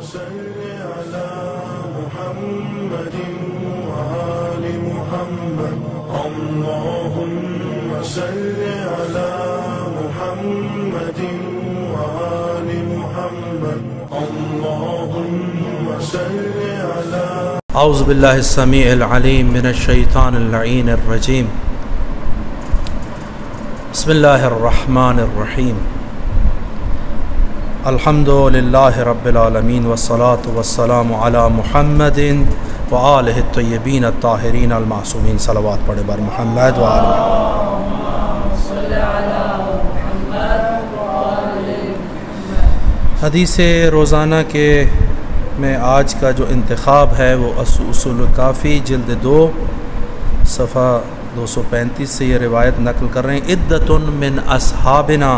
صل على محمد وآل محمد اللهم صل على محمد وآل محمد اللهم صل على اعوذ باللہ السمیع العلیم من الشیطان اللعین الرجیم بسم اللہ الرحمن الرحیم الحمد للہ رب العالمین والصلاة والسلام علی محمد وآلہ الطیبین الطاہرین المعصومین. صلوات پڑھے بر محمد وآلہ حدیث روزانہ کے میں آج کا جو انتخاب ہے وہ اصول کافی جلد 2 صفحہ 235 سے یہ روایت نقل کر رہے ہیں. عدۃ من اصحابنا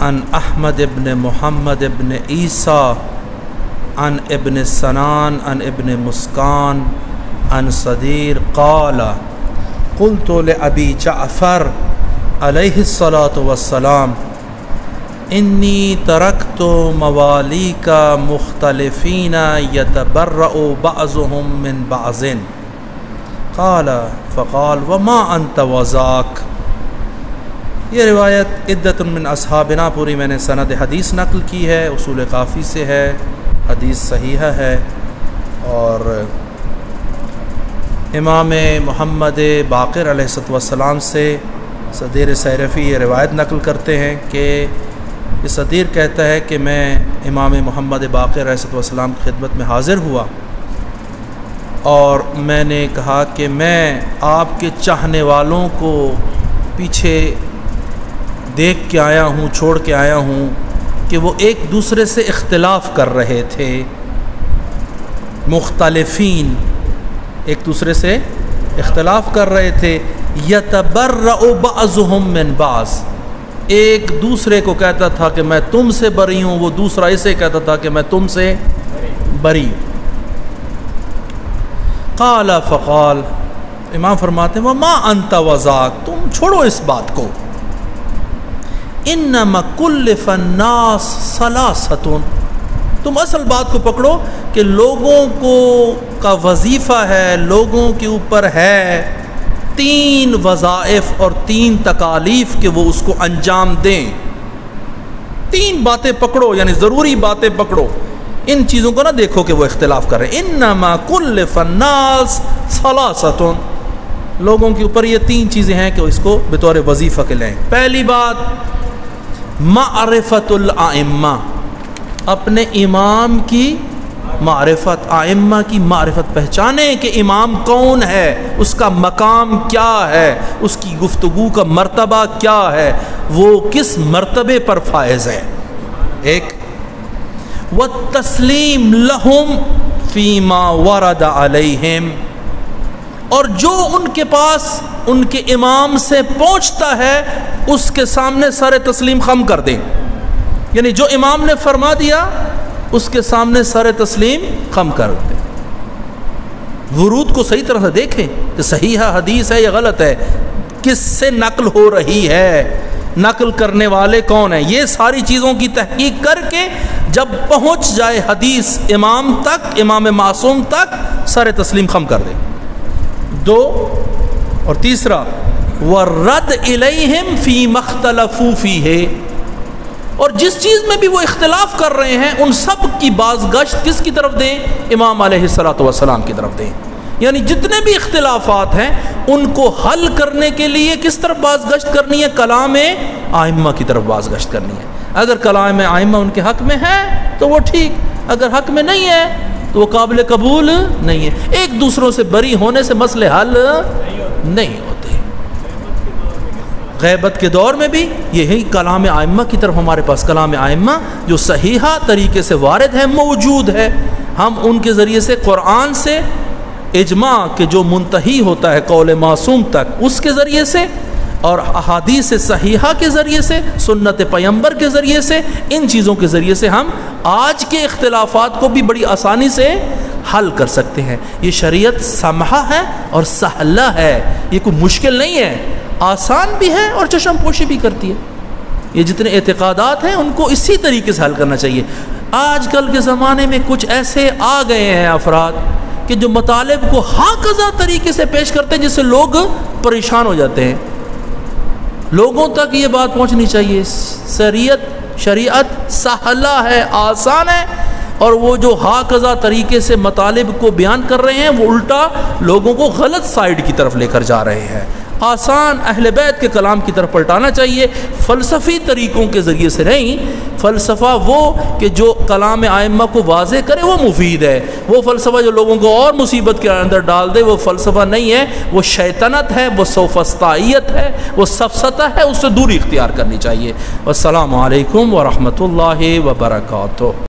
عن احمد ابن محمد ابن عیسیٰ عن ابن سنان عن ابن مسکان عن صدیر قال قلت لأبی جعفر علیہ الصلاۃ والسلام انی ترکت موالیک مختلفین یتبرأ بعضهم من بعض قال فقال وما انت وذاک. یہ روایت عدۃ من اصحابنا پوری میں نے سند حدیث نقل کی ہے، اصول کافی سے ہے، حدیث صحیحہ ہے. اور امام محمد باقر علیہ السلام سے صدیر سیرفی یہ روایت نقل کرتے ہیں کہ یہ صدیر کہتا ہے کہ میں امام محمد باقر علیہ السلام کی خدمت میں حاضر ہوا اور میں نے کہا کہ میں آپ کے چاہنے والوں کو پیچھے دیکھ کے آیا ہوں، چھوڑ کے آیا ہوں کہ وہ ایک دوسرے سے اختلاف کر رہے تھے. مختلفین ایک دوسرے سے اختلاف کر رہے تھے. یتبرأ بعضهم من بعض، ایک دوسرے کو کہتا تھا کہ میں تم سے بری ہوں، وہ دوسرا اسے کہتا تھا کہ میں تم سے بری ہوں. قال فقال، امام فرماتے ہیں وما انت وذاک، تم چھوڑو اس بات کو. انما کلف الناس ثلاثۃ، تم اصل بات کو پکڑو کہ لوگوں کو کا وظیفہ ہے، لوگوں کے اوپر ہے 3 وظائف اور 3 تکالیف کہ وہ اس کو انجام دیں. 3 باتیں پکڑو، یعنی ضروری باتیں پکڑو. ان چیزوں کو نہ دیکھو کہ وہ اختلاف کر رہے ہیں. انما کلف الناس ثلاثۃ، لوگوں کے اوپر یہ 3 چیزیں ہیں کہ اس کو بطور وظیفہ کے لیں. پہلی بات معرفت الائمہ، اپنے امام کی معرفت، ائمہ کی معرفت، پہچانے کہ امام کون ہے، اس کا مقام کیا ہے، اس کی گفتگو کا مرتبہ کیا ہے، وہ کس مرتبے پر فائز ہے. ایک والتسلیم لہم فیما ورد علیہم، اور جو ان کے پاس ان کے امام سے پہنچتا ہے اس کے سامنے سر تسلیم خم کر دیں. یعنی جو امام نے فرما دیا اس کے سامنے سر تسلیم خم کر دیں. ورود کو صحیح طرح سے دیکھیں کہ صحیح حدیث ہے یا غلط ہے، کس سے نقل ہو رہی ہے، نقل کرنے والے کون ہیں. یہ ساری چیزوں کی تحقیق کر کے جب پہنچ جائے حدیث امام تک، امام معصوم تک، سر تسلیم خم کر دیں. 2 اور تیسرا وَالرَّدْ إِلَيْهِمْ فِي مَخْتَلَفُوا فِيهِ، اور جس چیز میں بھی وہ اختلاف کر رہے ہیں ان سب کی بازگشت کس کی طرف دیں؟ امام علیہ السلام کی طرف دیں. یعنی جتنے بھی اختلافات ہیں ان کو حل کرنے کے لیے کس طرف بازگشت کرنی ہے؟ کلام ائمہ کی طرف بازگشت کرنی ہے. اگر کلام ائمہ ان کے حق میں ہے تو وہ ٹھیک، اگر حق میں نہیں ہے تو وہ قابل قبول نہیں ہے. ایک دوسروں سے بری ہونے سے مسئلے حل نہیں ہوتے. غیبت کے دور میں بھی یہی کلام ائمہ کی طرف ہمارے پاس کلام ائمہ جو صحیحہ طریقے سے وارد ہے، موجود ہے. ہم ان کے ذریعے سے قرآن سے اجماع کے جو منتہی ہوتا ہے قول معصوم تک، اس کے ذریعے سے، اور احادیث صحیحہ کے ذریعے سے، سنت پیغمبر کے ذریعے سے، ان چیزوں کے ذریعے سے ہم آج کے اختلافات کو بھی بڑی آسانی سے حل کر سکتے ہیں. یہ شریعت سمحہ ہے اور سہلہ ہے، یہ کوئی مشکل نہیں ہے، آسان بھی ہے اور چشم پوشی بھی کرتی ہے. یہ جتنے اعتقادات ہیں ان کو اسی طریقے سے حل کرنا چاہیے. آج کل کے زمانے میں کچھ ایسے آ گئے ہیں افراد کہ جو مطالب کو ہاکذا طریقے سے پیش کرتے ہیں جس سے لوگ پریشان ہو جاتے ہیں. لوگوں تک یہ بات پہنچنی چاہیے شریعت سہلہ ہے، آسان ہے، اور وہ جو ہاکذا طریقے سے مطالب کو بیان کر رہے ہیں وہ الٹا لوگوں کو غلط سائیڈ کی طرف لے کر جا رہے ہیں. آسان اہل بیت کے کلام کی طرف پلٹانا چاہیے، فلسفی طریقوں کے ذریعے سے نہیں. فلسفہ وہ کہ جو کلام ائمہ کو واضح کرے وہ مفید ہے، وہ فلسفہ جو لوگوں کو اور مصیبت کے اندر ڈال دے وہ فلسفہ نہیں ہے، وہ شیطنت ہے، وہ سوفسطائیت ہے، وہ سفسطہ ہے، اس سے دوری اختیار کرنی چاہیے. والسلام علیکم ورحمۃ اللہ وبرکاتہ.